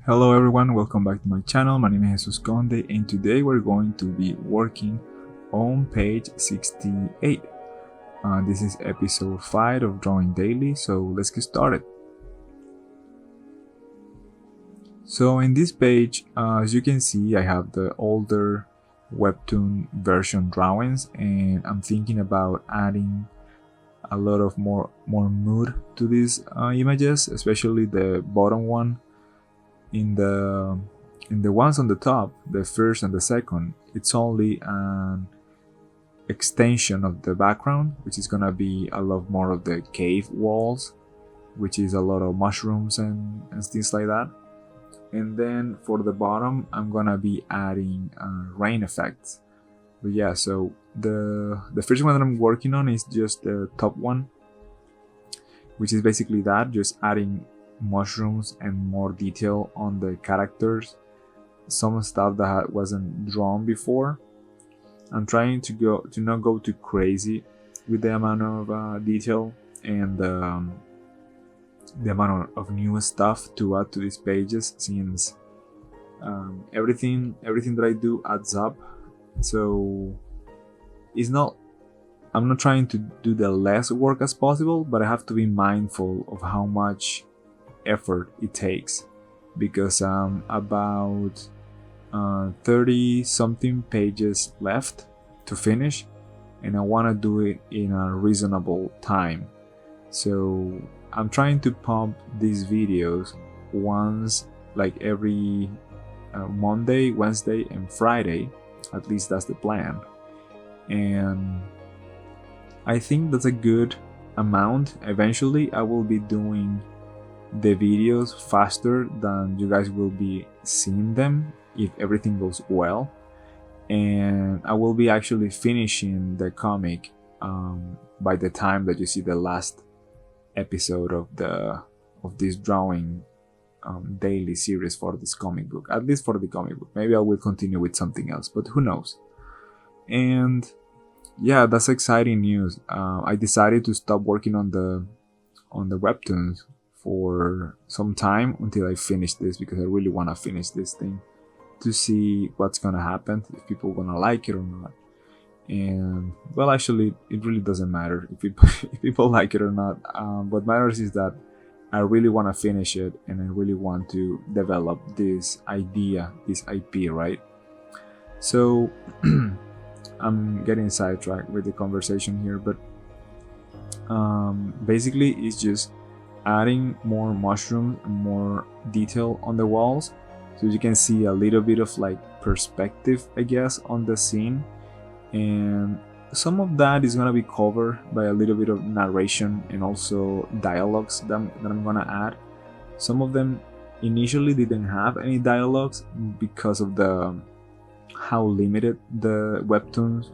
Hello everyone, welcome back to my channel. My name is Jesus Conde and today we're going to be working on page 68. This is episode 5 of Drawing Daily, so let's get started. So in this page, as you can see, I have the older webtoon version drawings and I'm thinking about adding a lot of more mood to these images, especially the bottom one. In the ones on the top, the first and the second, it's only an extension of the background, which is gonna be a lot more of the cave walls, which is a lot of mushrooms and things like that. And then for the bottom, I'm gonna be adding rain effects. But yeah, so the first one that I'm working on is just the top one, which is basically that, just adding mushrooms and more detail on the characters, some stuff that wasn't drawn before. I'm trying to not go too crazy with the amount of detail and the amount of new stuff to add to these pages, since everything that I do adds up. So it's not, I'm not trying to do the less work as possible, but I have to be mindful of how much effort it takes, because about 30 something pages left to finish and I want to do it in a reasonable time. So I'm trying to pump these videos once, like every Monday, Wednesday and Friday. At least that's the plan, and I think that's a good amount. Eventually I will be doing the videos faster than you guys will be seeing them if everything goes well, and I will be actually finishing the comic by the time that you see the last episode of this drawing daily series for this comic book, at least for the comic book. Maybe I will continue with something else, but who knows. And yeah, that's exciting news. I decided to stop working on the webtoons for some time until I finish this, because I really want to finish this thing to see what's gonna happen, if people gonna like it or not. And well, actually it really doesn't matter if people, if people like it or not. What matters is that I really want to finish it and I really want to develop this idea, this IP, right? So I'm getting sidetracked with the conversation here, but basically it's just adding more mushrooms and more detail on the walls, so you can see a little bit of like perspective, I guess, on the scene. And some of that is gonna be covered by a little bit of narration and also dialogues that I'm gonna add. Some of them initially didn't have any dialogues because of the how limited the webtoons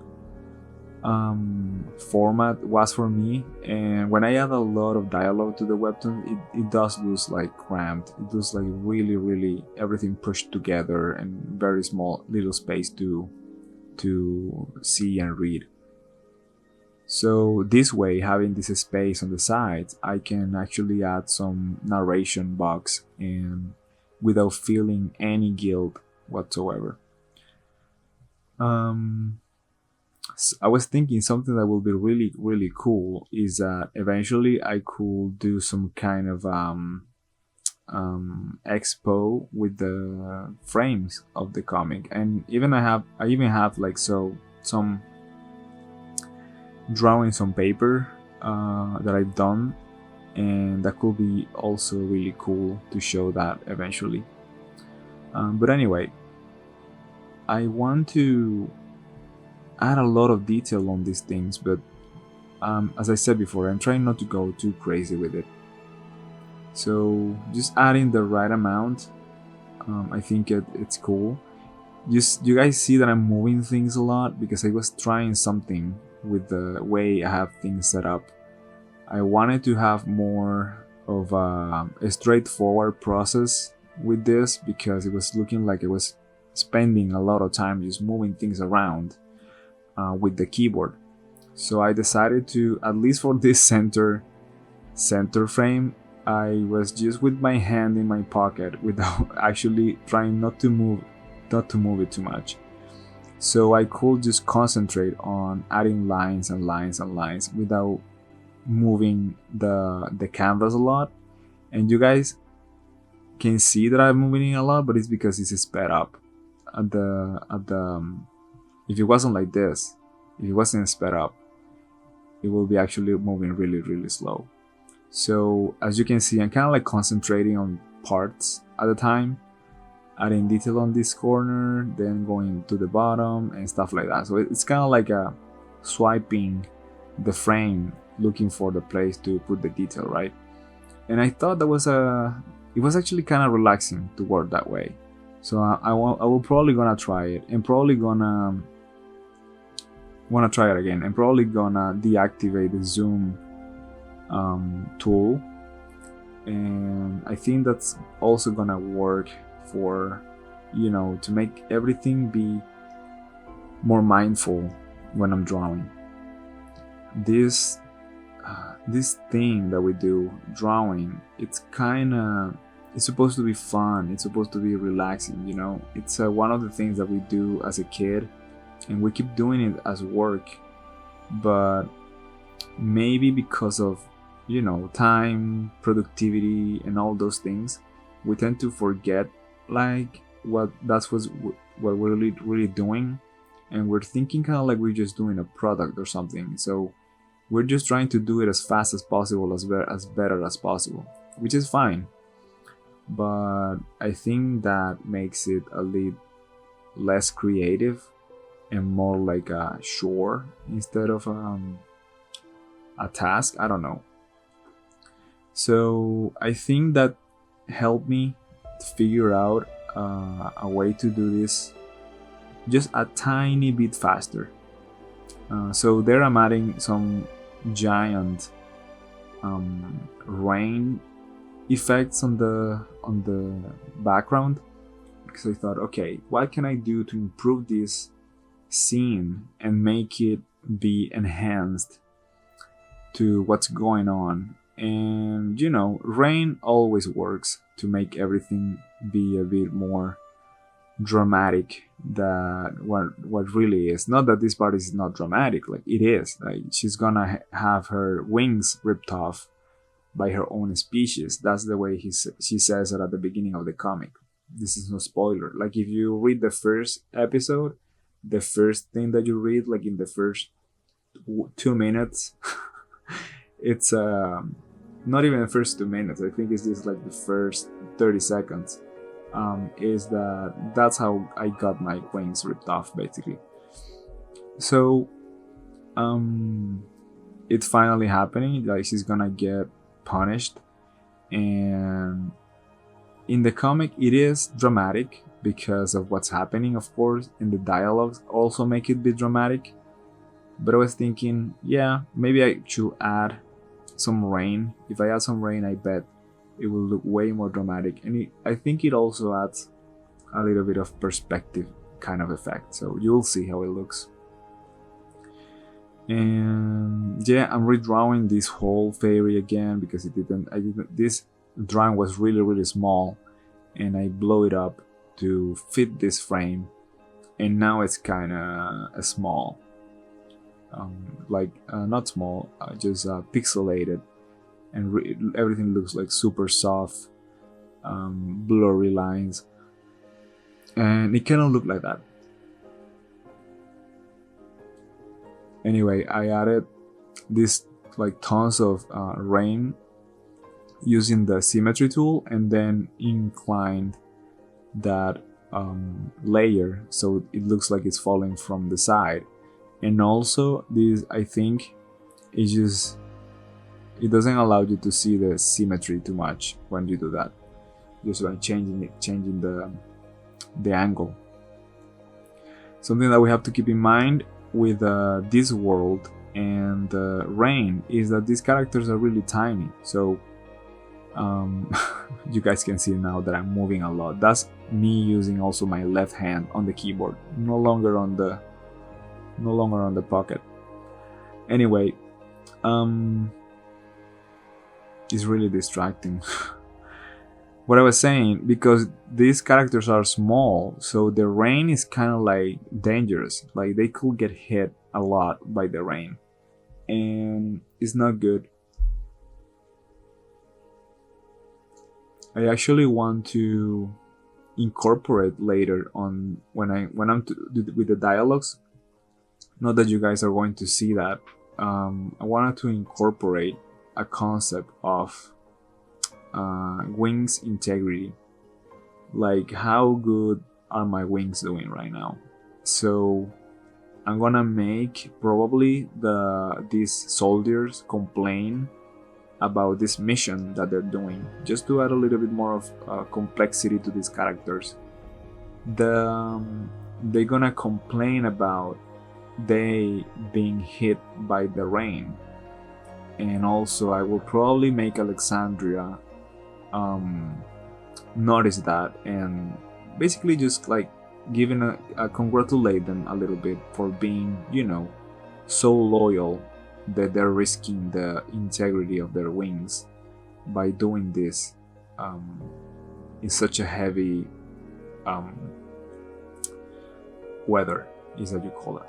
format was for me, and when I add a lot of dialogue to the webtoon, it does lose like cramped. It does like really everything pushed together and very small little space to see and read. So this way, having this space on the sides, I can actually add some narration box and without feeling any guilt whatsoever. I was thinking something that will be really cool is that eventually I could do some kind of expo with the frames of the comic, and I even have like some drawings on paper that I've done, and that could be also really cool to show that eventually. But anyway, I want to add a lot of detail on these things, but as I said before, I'm trying not to go too crazy with it. So just adding the right amount, I think it's cool. You guys see that I'm moving things a lot because I was trying something with the way I have things set up. I wanted to have more of a straightforward process with this, because it was looking like I was spending a lot of time just moving things around with the keyboard. So I decided to, at least for this center frame, I was just with my hand in my pocket without actually trying not to move it too much. So I could just concentrate on adding lines and lines and lines without moving the canvas a lot. And you guys can see that I'm moving it a lot, but it's because it's sped up. If it wasn't like this, if it wasn't sped up, it will be actually moving really, really slow. So as you can see, I'm kind of like concentrating on parts at a time, adding detail on this corner, then going to the bottom and stuff like that. So it's kind of like a swiping the frame, looking for the place to put the detail, right? And I thought it was actually kind of relaxing to work that way. So I will probably gonna try it, and probably gonna try it again, and probably gonna deactivate the zoom tool. And I think that's also gonna work for, to make everything be more mindful when I'm drawing. This thing that we do, drawing, it's supposed to be fun, it's supposed to be relaxing, it's one of the things that we do as a kid, and we keep doing it as work. But maybe because of time, productivity, and all those things, we tend to forget like what we're really doing, and we're thinking kind of like we're just doing a product or something. So we're just trying to do it as fast as possible, as better as possible, which is fine. But I think that makes it a little less creative and more like a chore instead of a task. I don't know. So I think that helped me to figure out a way to do this just a tiny bit faster. So there I'm adding some giant rain effects on the background, because I thought, okay, what can I do to improve this scene and make it be enhanced to what's going on. And rain always works to make everything be a bit more dramatic than what really is. Not that this part is not dramatic, like it is. Like she's gonna have her wings ripped off by her own species. That's the way she says it at the beginning of the comic. This is no spoiler. Like if you read the first episode, the first thing that you read, like in the first 2 minutes, it's not even the first 2 minutes. I think it's just like the first 30 seconds. Is that's how I got my wings ripped off, basically. So it's finally happening. Like she's gonna get punished, and in the comic it is dramatic because of what's happening, of course, and the dialogues also make it a bit dramatic. But I was thinking, yeah, maybe I should add some rain. If I add some rain, I bet it will look way more dramatic, and I think it also adds a little bit of perspective kind of effect. So you'll see how it looks. And yeah, I'm redrawing this whole fairy again because this drawing was really small, and I blow it up to fit this frame, and now it's kind of small, not small, just pixelated, and everything looks like super soft, blurry lines, and it cannot look like that. Anyway, I added this like tons of rain using the symmetry tool, and then inclined that layer so it looks like it's falling from the side. And also this, I think, it doesn't allow you to see the symmetry too much when you do that, just by changing the angle. Something that we have to keep in mind with this world and rain is that these characters are really tiny. So you guys can see now that I'm moving a lot. That's me using also my left hand on the keyboard, no longer on the pocket. Anyway, is really distracting. What I was saying, because these characters are small, so the rain is kind of like dangerous. Like they could get hit a lot by the rain, and it's not good. I actually want to incorporate later on when I'm with the dialogues. Not that you guys are going to see that. I wanted to incorporate a concept of wings integrity. Like, how good are my wings doing right now? So I'm gonna make probably these soldiers complain about this mission that they're doing, just to add a little bit more of complexity to these characters. They're gonna complain about they being hit by the rain, and also I will probably make Alexandria notice that, and basically just like giving a congratulate them a little bit for being, so loyal that they're risking the integrity of their wings by doing this in such a heavy weather, is that you call it,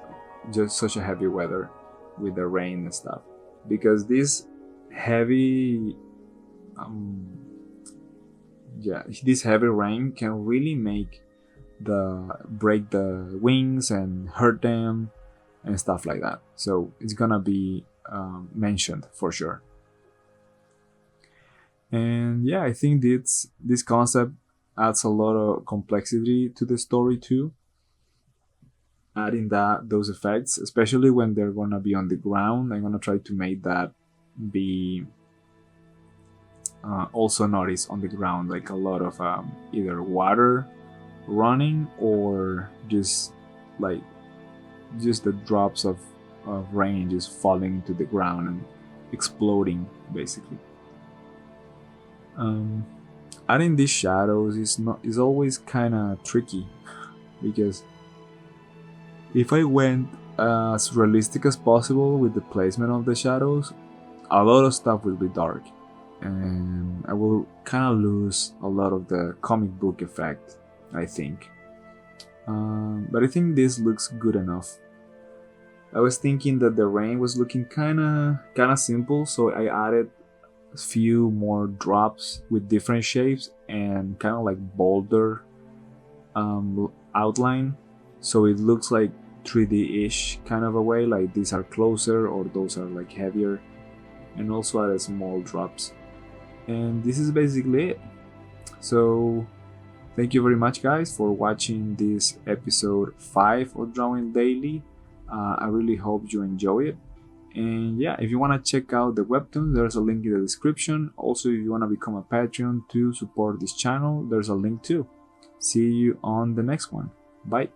just such a heavy weather with the rain and stuff, because this heavy this heavy rain can really break the wings and hurt them and stuff like that. So it's gonna be mentioned for sure. And yeah, I think this concept adds a lot of complexity to the story too. Adding those effects, especially when they're gonna be on the ground, I'm gonna try to make that be also noticed on the ground, like a lot of either water running or just the drops of rain just falling to the ground and exploding, basically. Adding these shadows is always kind of tricky, because if I went as realistic as possible with the placement of the shadows, a lot of stuff will be dark, and I will kind of lose a lot of the comic book effect, I think. But I think this looks good enough. I was thinking that the rain was looking kind of simple, so I added a few more drops with different shapes and kind of like bolder outline, so it looks like 3D-ish kind of a way, like these are closer or those are like heavier, and also added small drops. And this is basically it. So thank you very much, guys, for watching this episode 5 of Drawing Daily. I really hope you enjoy it. And yeah, if you want to check out the webtoons, there's a link in the description. Also, if you want to become a Patreon to support this channel, there's a link too. See you on the next one. Bye.